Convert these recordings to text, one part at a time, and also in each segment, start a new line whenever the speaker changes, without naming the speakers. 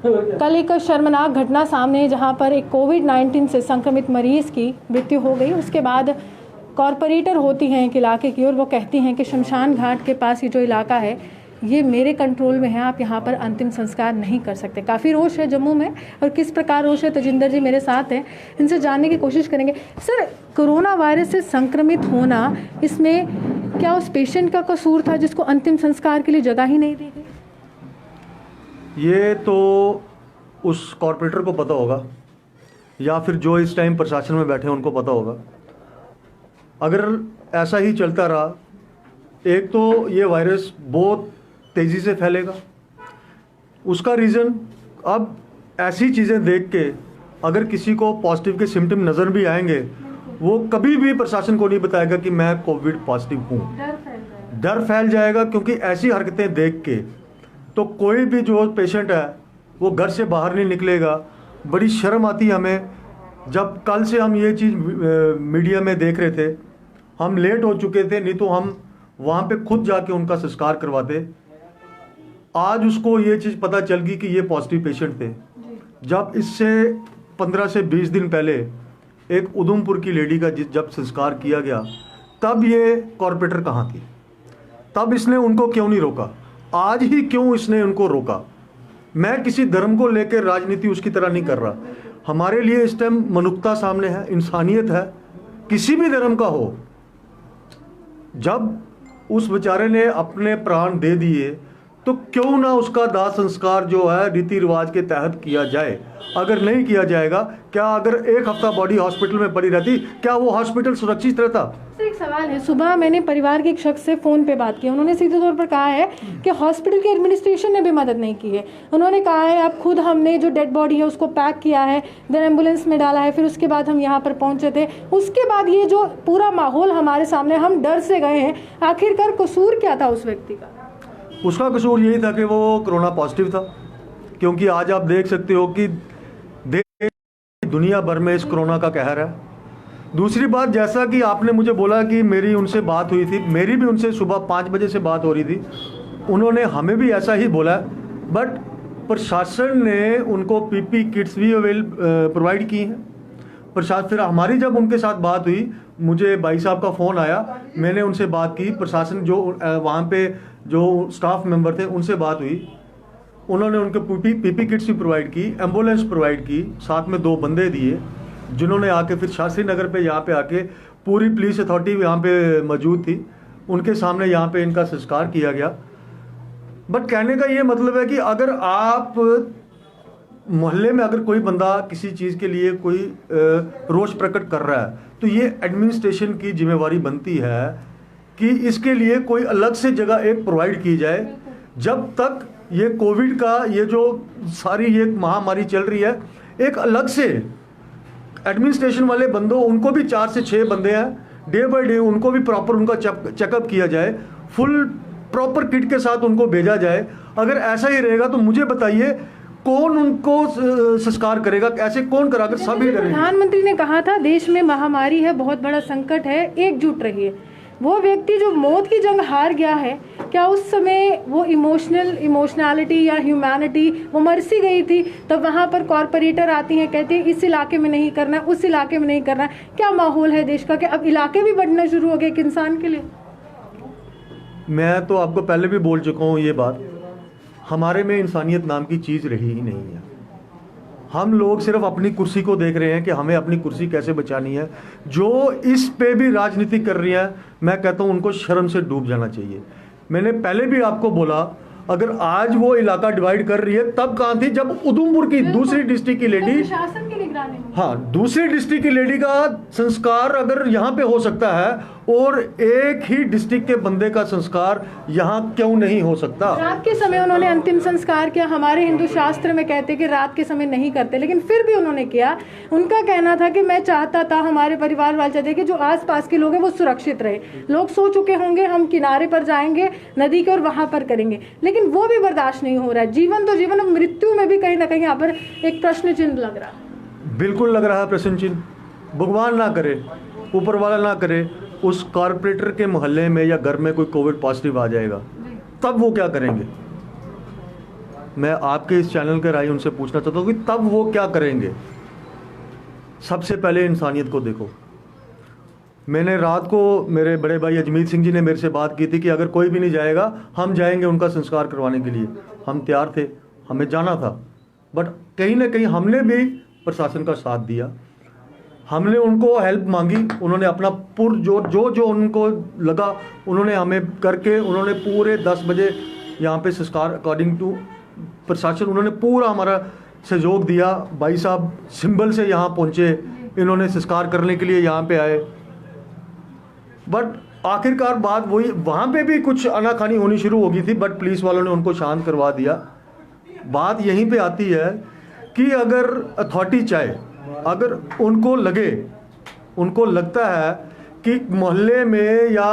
कल एक शर्मनाक घटना सामने जहां पर एक कोविड-19 से संक्रमित मरीज की मृत्यु हो गई। उसके बाद कॉरपोरेटर होती हैं एक इलाके की और वो कहती हैं कि शमशान घाट के पास ये जो इलाका है ये मेरे कंट्रोल में है, आप यहाँ पर अंतिम संस्कार नहीं कर सकते। काफ़ी रोष है जम्मू में, और किस प्रकार रोष है तजिंदर जी मेरे साथ हैं, इनसे जानने की कोशिश करेंगे। सर, कोरोना वायरस से संक्रमित होना, इसमें क्या उस पेशेंट का कसूर था जिसको अंतिम संस्कार के लिए जगह ही नहीं दी गई?
ये तो उस कॉरपोरेटर को पता होगा, या फिर जो इस टाइम प्रशासन में बैठे हैं उनको पता होगा। अगर ऐसा ही चलता रहा, एक तो ये वायरस बहुत तेज़ी से फैलेगा। उसका रीज़न, अब ऐसी चीज़ें देख के अगर किसी को पॉजिटिव के सिम्टम नज़र भी आएंगे, वो कभी भी प्रशासन को नहीं बताएगा कि मैं कोविड पॉजिटिव हूँ। डर फैल जाएगा, क्योंकि ऐसी हरकतें देख के तो कोई भी जो पेशेंट है वो घर से बाहर नहीं निकलेगा। बड़ी शर्म आती है हमें, जब कल से हम ये चीज़ मीडिया में देख रहे थे। हम लेट हो चुके थे, नहीं तो हम वहाँ पे खुद जाके उनका संस्कार करवाते। आज उसको ये चीज़ पता चल गई कि ये पॉजिटिव पेशेंट थे। जब इससे 15 से 20 दिन पहले एक उधमपुर की लेडी का जब संस्कार किया गया, तब ये कॉरपोरेटर कहाँ थी? तब इसने उनको क्यों नहीं रोका? आज ही क्यों इसने उनको रोका? मैं किसी धर्म को लेकर राजनीति उसकी तरह नहीं कर रहा। हमारे लिए इस टाइम मनुष्यता सामने है, इंसानियत है, किसी भी धर्म का हो। जब उस बेचारे ने अपने प्राण दे दिए, तो क्यों ना उसका दाह संस्कार जो है रीति रिवाज के तहत किया जाए। अगर नहीं किया जाएगा, क्या अगर एक हफ्ता बॉडी हॉस्पिटल में पड़ी रहती, क्या वो हॉस्पिटल सुरक्षित रहता?
एक सवाल है, सुबह मैंने परिवार के एक शख्स से फ़ोन पे बात की। उन्होंने सीधे तौर पर कहा है कि हॉस्पिटल के एडमिनिस्ट्रेशन ने भी मदद नहीं की है। उन्होंने कहा है अब खुद हमने जो डेड बॉडी है उसको पैक किया है, देन एम्बुलेंस में डाला है, फिर उसके बाद हम यहाँ पर पहुँचे थे। उसके बाद ये जो पूरा माहौल हमारे सामने, हम डर से गए हैं। आखिरकार कसूर क्या था उस व्यक्ति का?
उसका कसूर यही था कि वो कोरोना पॉजिटिव था। क्योंकि आज आप देख सकते हो कि दुनिया भर में इस कोरोना का कहर है। दूसरी बात, जैसा कि आपने मुझे बोला कि मेरी उनसे बात हुई थी, मेरी भी उनसे सुबह 5 बजे से बात हो रही थी। उन्होंने हमें भी ऐसा ही बोला, बट प्रशासन ने उनको पीपी किट्स भी प्रोवाइड की हैं। प्रशासन, फिर हमारी जब उनके साथ बात हुई, मुझे भाई साहब का फ़ोन आया, मैंने उनसे बात की। प्रशासन जो वहाँ पे जो स्टाफ मेंबर थे उनसे बात हुई, उन्होंने उनके पीपी किट्स भी प्रोवाइड की, एम्बुलेंस प्रोवाइड की, साथ में 2 बंदे दिए जिन्होंने आके फिर शास्त्री नगर पे यहाँ पे आके पूरी पुलिस अथॉरिटी यहाँ पे मौजूद थी, उनके सामने यहाँ पे इनका संस्कार किया गया। बट कहने का ये मतलब है कि अगर आप मोहल्ले में अगर कोई बंदा किसी चीज़ के लिए कोई रोष प्रकट कर रहा है, तो ये एडमिनिस्ट्रेशन की जिम्मेवारी बनती है कि इसके लिए कोई अलग से जगह एक प्रोवाइड की जाए। जब तक ये कोविड का ये जो सारी ये महामारी चल रही है, एक अलग से एडमिनिस्ट्रेशन वाले बंदों, उनको भी 4 से 6 बंदे हैं, डे बाय डे उनको भी प्रॉपर उनका चेकअप किया जाए, फुल प्रॉपर किट के साथ उनको भेजा जाए। अगर ऐसा ही रहेगा तो मुझे बताइए कौन उनको संस्कार करेगा? ऐसे कौन करा? अगर सभी करेंगे।
प्रधानमंत्री ने कहा था देश में महामारी है, बहुत बड़ा संकट है, एकजुट रहिए। वो व्यक्ति जो मौत की जंग हार गया है, क्या उस समय वो इमोशनैलिटी या ह्यूमैनिटी, वो मरसी गई थी, तब वहाँ पर कॉरपोरेटर आती हैं, कहती है इस इलाके में नहीं करना है, उस इलाके में नहीं करना है। क्या माहौल है देश का कि अब इलाके भी बढ़ना शुरू हो गए एक इंसान के लिए?
मैं तो आपको पहले भी बोल चुका हूँ ये बात, हमारे में इंसानियत नाम की चीज़ रही ही नहीं है। हम लोग सिर्फ अपनी कुर्सी को देख रहे हैं कि हमें अपनी कुर्सी कैसे बचानी है। जो इस पे भी राजनीति कर रही है, मैं कहता हूँ उनको शर्म से डूब जाना चाहिए। मैंने पहले भी आपको बोला, अगर आज वो इलाका डिवाइड कर रही है, तब कहाँ थी जब उधमपुर की दूसरी डिस्ट्रिक्ट की लेडी,
प्रशासन की निगरानी में,
हाँ, दूसरी डिस्ट्रिक्ट की लेडी का संस्कार अगर यहाँ पे हो सकता है, और एक ही डिस्ट्रिक्ट के बंदे का संस्कार यहाँ क्यों नहीं हो सकता?
रात के समय उन्होंने अंतिम संस्कार किया। हमारे हिंदू शास्त्र में कहते कि रात के समय नहीं करते, लेकिन फिर भी उन्होंने किया। उनका कहना था कि मैं चाहता था, हमारे परिवार वाले चाहते कि जो आसपास के लोग हैं वो सुरक्षित रहे। लोग सो चुके होंगे, हम किनारे पर जाएंगे नदी के और वहां पर करेंगे, लेकिन वो भी बर्दाश्त नहीं हो रहा है। जीवन तो जीवन, मृत्यु में भी कहीं ना कहीं यहाँ पर एक प्रश्न चिन्ह लग रहा है।
बिल्कुल लग रहा है प्रश्न चिन्ह। भगवान ना करे, ऊपर वाला ना करे, उस कॉरपोरेटर के मोहल्ले में या घर में कोई कोविड पॉजिटिव आ जाएगा, तब वो क्या करेंगे? मैं आपके इस चैनल के राय उनसे पूछना चाहता हूँ कि तब वो क्या करेंगे। सबसे पहले इंसानियत को देखो। मैंने रात को, मेरे बड़े भाई अजमीत सिंह जी ने मेरे से बात की थी कि अगर कोई भी नहीं जाएगा हम जाएंगे उनका संस्कार करवाने के लिए। हम तैयार थे, हमें जाना था, बट कहीं ना कहीं हमने भी प्रशासन का साथ दिया। हमने उनको हेल्प मांगी, उन्होंने अपना जो उनको लगा उन्होंने हमें करके, उन्होंने पूरे 10 बजे यहाँ पे संस्कार अकॉर्डिंग टू प्रशासन उन्होंने पूरा हमारा सहयोग दिया। भाई साहब सिंबल से यहाँ पहुँचे, इन्होंने संस्कार करने के लिए यहाँ पे आए। बट आखिरकार बात वही, वहाँ पे भी कुछ आनाकानी होनी शुरू हो गई थी, बट पुलिस वालों ने उनको शांत करवा दिया। बात यहीं पे आती है कि अगर अथॉरिटी चाहे, अगर उनको लगता है कि मोहल्ले में या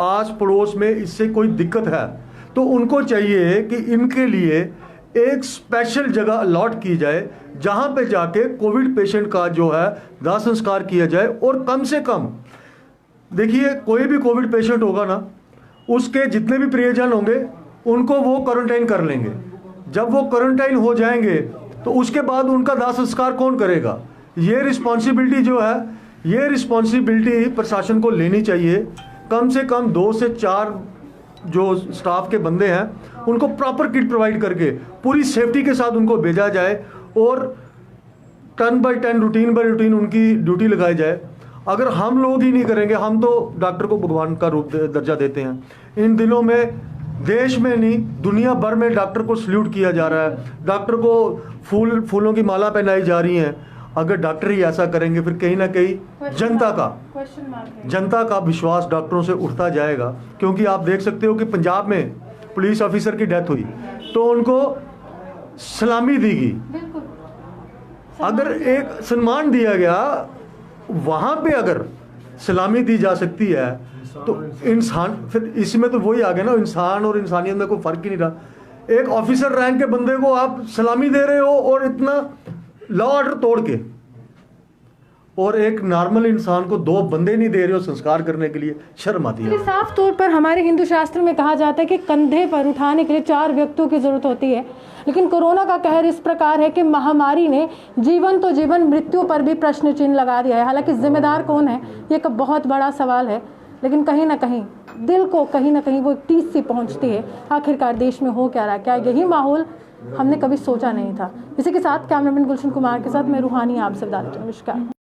आस पड़ोस में इससे कोई दिक्कत है, तो उनको चाहिए कि इनके लिए एक स्पेशल जगह अलॉट की जाए जहाँ पे जाके कोविड पेशेंट का जो है दाह संस्कार किया जाए। और कम से कम देखिए, कोई भी कोविड पेशेंट होगा ना, उसके जितने भी प्रियजन होंगे उनको वो क्वारंटाइन कर लेंगे। जब वो क्वारंटाइन हो जाएंगे तो उसके बाद उनका दाह संस्कार कौन करेगा? ये रिस्पॉन्सिबिलिटी जो है, ये रिस्पॉन्सिबिलिटी प्रशासन को लेनी चाहिए। कम से कम 2 से 4 जो स्टाफ के बंदे हैं उनको प्रॉपर किट प्रोवाइड करके पूरी सेफ्टी के साथ उनको भेजा जाए और 10 बाय 10 रूटीन बाय रूटीन उनकी ड्यूटी लगाई जाए। अगर हम लोग ही नहीं करेंगे, हम तो डॉक्टर को भगवान का रूप दर्जा देते हैं। इन दिनों में देश में नहीं दुनिया भर में डॉक्टर को सल्यूट किया जा रहा है, डॉक्टर को फूलों की माला पहनाई जा रही हैं। अगर डॉक्टर ही ऐसा करेंगे फिर कहीं ना कहीं जनता का विश्वास डॉक्टरों से उठता जाएगा। क्योंकि आप देख सकते हो कि पंजाब में पुलिस ऑफिसर की डेथ हुई तो उनको सलामी दी गई, अगर एक सम्मान दिया गया, वहाँ पे अगर सलामी दी जा सकती है तो इंसान, फिर इसमें तो वही आ गया ना, इंसान और इंसानियत में कोई फर्क ही नहीं रहा। एक ऑफिसर रैंक के बंदे को आप सलामी दे रहे हो और इतना लॉ ऑर्डर तोड़ के, और एक नॉर्मल इंसान को 2 बंदे नहीं दे रहे हो संस्कार करने के लिए, शर्म आती है।
साफ तौर पर हमारे हिंदू शास्त्र में कहा जाता है कि कंधे पर उठाने के लिए 4 व्यक्तियों की जरूरत होती है, लेकिन कोरोना का कहर इस प्रकार है कि महामारी ने जीवन तो जीवन, मृत्यु पर भी प्रश्न चिन्ह लगा दिया है। हालांकि जिम्मेदार कौन है ये एक बहुत बड़ा सवाल है, लेकिन कहीं ना कहीं दिल को कहीं ना कहीं वो टीस सी पहुंचती है, आखिरकार देश में हो क्या रहा है। क्या यही माहौल हमने कभी सोचा नहीं था। इसी के साथ कैमरामैन गुलशन कुमार के साथ मैं रूहानी, आप से विदा लेती हूं। नमस्कार।